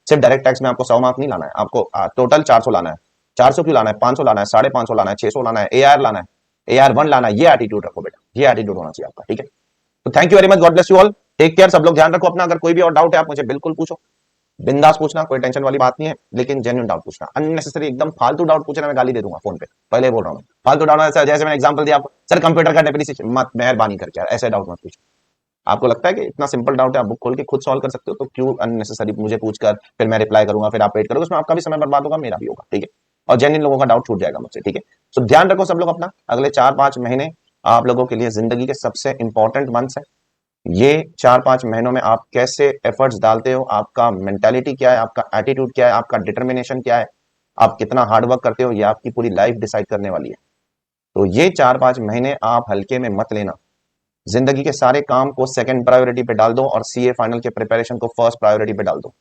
सिर्फ direct tax में आपको 100 मार्क नहीं लाना है, आपको टोटल 400 लाना है। 400 क्यों लाना है, 500 लाना है, 550 लाना है, 600 लाना है, AR लाना है, AR1 लाना है। ये एटीट्यूड रखो बेटा, ये एटीट्यूड होना चाहिए आपका, ठीक है। तो thank you very much, God bless you all, take care, सब लोग ध्यान रखो अपना। अगर कोई भी और डाउट है आप मुझे बिल्कुल पूछो, बिंदास पूछना, कोई टेंशन वाली बात नहीं है, लेकिन जेन्युइन डाउट पूछना। अननेसेसरी एकदम फालतू डाउट पूछना मैं गाली दे दूंगा फोन पे, पहले बोल रहा हूं। फालतू डाउट जैसे मैंने एग्जांपल दिया आपको, सर कंप्यूटर का डेफिनेशन, मत मेहरबानी करके यार ऐसे डाउट मत पूछो। आपको लगता है कि इतना सिंपल डाउट है आप बुक खोल के खुद सॉल्व कर सकते हो, तो क्यों अननेसेसरी मुझे पूछकर फिर मैं रिप्लाई करूंगा, फिर आप वेट करोगे, उसमें आपका भी समय बर्बाद होगा, मेरा भी होगा, ठीक है। और जेन्युइन लोगों का डाउट छूट जाएगा मुझसे, ठीक है। सो ध्यान रखो सब लोग अपना, अगले 4-5 महीने आप लोगों के लिए जिंदगी के सबसे इंपॉर्टेंट मंथ्स है। ये 4-5 महीनों में आप कैसे एफर्ट्स डालते हो, आपका मेंटालिटी क्या है, आपका एटीट्यूड क्या है, आपका डिटर्मिनेशन क्या है, आप कितना हार्डवर्क करते हो, ये आपकी पूरी लाइफ डिसाइड करने वाली है। तो ये 4-5 महीने आप हल्के में मत लेना, जिंदगी के सारे काम को सेकंड प्रायोरिटी पे डाल दो और सीए फाइनल के प्रिपरेशन को फर्स्ट प्रायोरिटी पे डाल दो।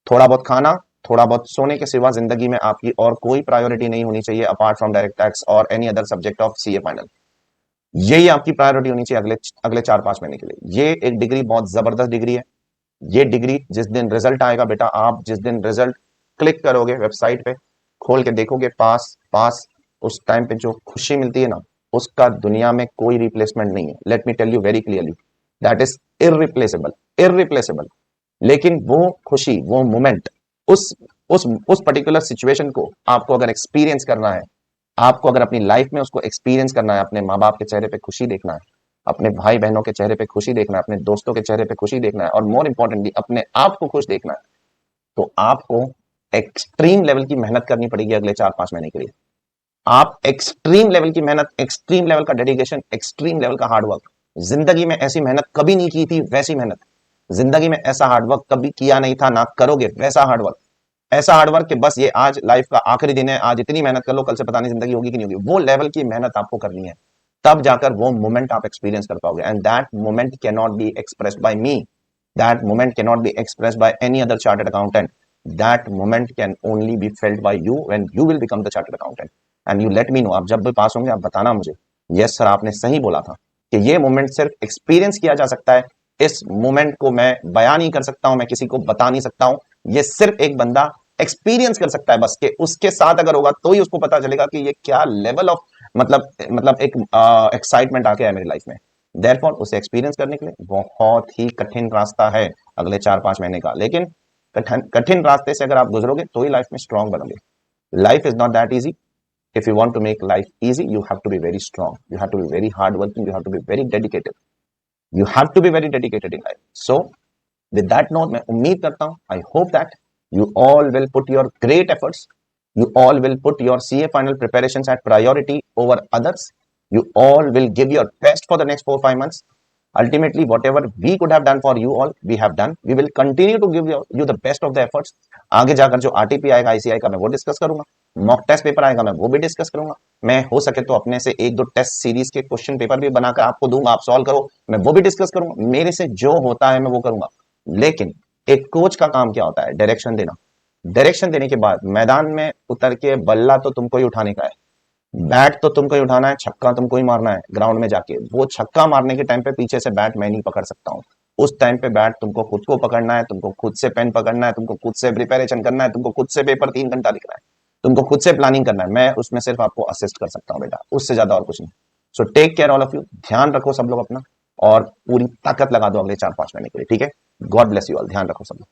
थोड़ा बहुत खाना, थोड़ा बहुत सोने के सिवा जिंदगी में आपकी और कोई प्रायोरिटी नहीं होनी चाहिए अपार्ट फ्रॉम डायरेक्ट टैक्स और any other subject of CA final. यही आपकी प्रायोरिटी होनी चाहिए अगले अगले 4-5 महीने के लिए। ये एक डिग्री बहुत जबरदस्त डिग्री है। ये डिग्री जिस दिन रिजल्ट आएगा बेटा, आप जिस दिन रिजल्ट क्लिक करोगे वेबसाइट पे, खोल के देखोगे पास पास, उस टाइम पे जो खुशी मिलती है ना, उसका दुनिया में कोई रिप्लेसमेंट नहीं है। Let me tell you very clearly, that is irreplaceable, irreplaceable. लेकिन वो खुशी, वो मोमेंट, उस उस पर्टिकुलर सिचुएशन को आपको अगर एक्सपीरियंस करना है, आपको अगर अपनी लाइफ में उसको एक्सपीरियंस करना है, अपने माँ बाप के चेहरे पे खुशी देखना है, अपने भाई बहनों के चेहरे पे खुशी देखना है, अपने दोस्तों के चेहरे पे खुशी देखना है, और मोर इंपॉर्टेंटली अपने आप को खुश देखना है, तो आपको एक्सट्रीम लेवल की मेहनत करनी पड़ेगी अगले 4-5 महीने के लिए। आप एक्सट्रीम लेवल की मेहनत, एक्सट्रीम लेवल का डेडिकेशन, एक्सट्रीम लेवल का हार्डवर्क, जिंदगी में ऐसी मेहनत कभी नहीं की थी वैसी मेहनत, जिंदगी में ऐसा हार्डवर्क कभी किया नहीं था, ना करोगे वैसा हार्डवर्क। ऐसा हार्डवर्क कि बस ये आज लाइफ का आखिरी दिन है, आज इतनी मेहनत कर लो, कल से पता नहीं जिंदगी होगी कि नहीं होगी, वो लेवल की मेहनत आपको करनी है। तब जाकर वो मोमेंट आप एक्सपीरियंस कर पाओगे, and that moment can not be expressed by me, that moment can not be expressed by any other chartered accountant, that moment can only be felt by you when you will become the chartered accountant. And you let me know, आप जब भी पास होंगे आप बताना मुझे, yes sir आपने सही बोला था, कि ये मोमेंट सिर्फ एक्सपीरियंस किया जा सकता है। इस मोमेंट को मैं बयान नहीं कर सकता हूं, मैं किसी को बता नहीं सकता हूं, ये सिर्फ एक बंदा एक्सपीरियंस कर सकता है बस, के उसके साथ अगर होगा तो ही उसको पता चलेगा कि ये क्या लेवल ऑफ मतलब एक एक्साइटमेंट आ गया है मेरी लाइफ में। देयरफॉर उसे एक्सपीरियंस करने के लिए बहुत ही कठिन रास्ता है अगले 4-5 महीने का, लेकिन कठिन कठिन रास्ते से अगर आप गुजरोगे तो ही लाइफ में स्ट्रांग बनोगे। Life is not that easy. If you want to make life easy, you have to be very strong. You have to be very hardworking. You have to be very dedicated. You have to be very dedicated in life. So, with that note, मैं उम्मीद करता हूँ, I hope that you all will put your great efforts. You all will put your CA final preparations at priority over others. You all will give your best for the next 4-5 months. Ultimately, whatever we could have done for you all, we have done. We will continue to give you the best of the efforts. आगे जाकर जो RTP आएगा ICI का, मैं वो discuss करूंगा, mock test paper आएगा मैं वो भी डिस्कस करूंगा, मैं हो सके तो अपने से 1-2 टेस्ट सीरीज के क्वेश्चन पेपर भी बनाकर आपको दूंगा, आप सॉल्व करो, मैं वो भी डिस्कस करूंगा, मेरे से जो होता है मैं वो करूंगा। लेकिन एक कोच का काम क्या होता है, डायरेक्शन देना। डायरेक्शन देने के बाद मैदान में उतर के बल्ला तो तुमको ही उठाने का है, बैट तो तुमको ही उठाना है, छक्का तुमको ही मारना है ग्राउंड में जाके। वो छक्का मारने के टाइम पे पीछे से बैट मैं नहीं पकड़ सकता हूँ, उस टाइम पे बैट तुमको खुद को पकड़ना है, तुमको खुद से पेन पकड़ना है, तुमको खुद से प्रिपरेशन करना है, तुमको खुद से पेपर 3 घंटा लिखना है, तुमको खुद से प्लानिंग करना है। मैं उसमें सिर्फ आपको असिस्ट कर सकता हूँ बेटा, उससे ज्यादा और कुछ नहीं। So take care all of you, ध्यान रखो सब लोग अपना, और पूरी ताकत लगा दो अगले 4-5 महीने के लिए, ठीक है। गॉड ब्लेस यू ऑल, ध्यान रखो सब लोग।